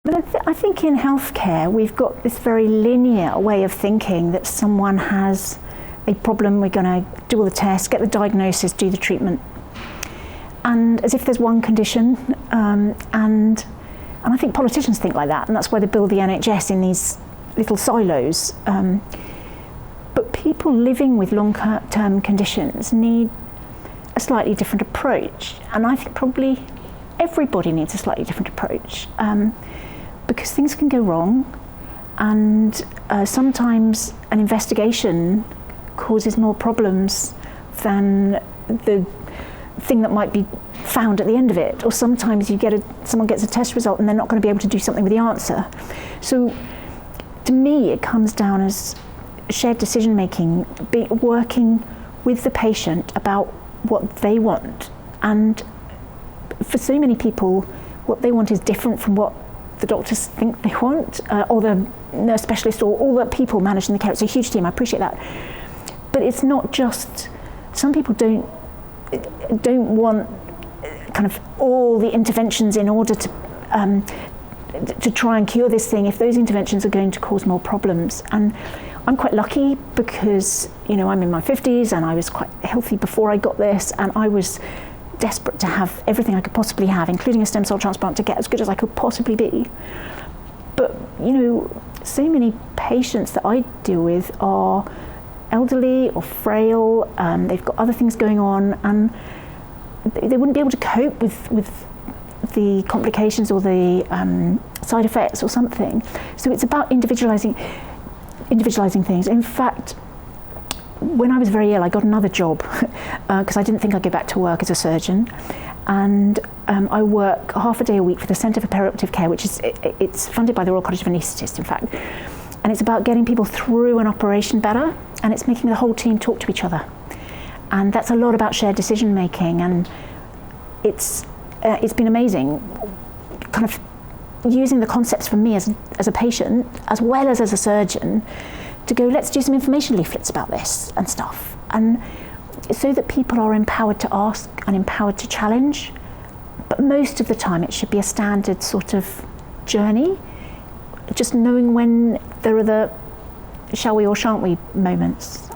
But I think in healthcare we've got this very linear way of thinking that someone has a problem, we're going to do all the tests, get the diagnosis, do the treatment. And as if there's one condition, and I think politicians think like that, and that's why they build the NHS in these little silos. But people living with long-term conditions need a slightly different approach, and I think probably everybody needs a slightly different approach, because things can go wrong, and sometimes an investigation causes more problems than the thing that might be found at the end of it, or sometimes someone gets a test result and they're not going to be able to do something with the answer. So to me it comes down as shared decision making, working with the patient about what they want, and for so many people what they want is different from what the doctors think they want, or the nurse specialist, or all the people managing the care. It's a huge team, I appreciate that, but it's not just, some people don't want kind of all the interventions in order to try and cure this thing if those interventions are going to cause more problems. And I'm quite lucky because, you know, I'm in my 50s and I was quite healthy before I got this, and I was desperate to have everything I could possibly have, including a stem cell transplant, to get as good as I could possibly be. But, you know, so many patients that I deal with are elderly or frail, they've got other things going on, and they wouldn't be able to cope with the complications or the side effects or something. So it's about individualizing things. In fact, when I was very ill, I got another job because I didn't think I'd go back to work as a surgeon, and I work half a day a week for the Centre for Perioperative Care, which is it's funded by the Royal College of Anaesthetists, in fact, and it's about getting people through an operation better, and it's making the whole team talk to each other, and that's a lot about shared decision making, and it's been amazing, kind of using the concepts for me as a patient as well as a surgeon, to go, let's do some information leaflets about this and stuff, and so that people are empowered to ask and empowered to challenge. But most of the time it should be a standard sort of journey, just knowing when there are the shall we or shan't we moments.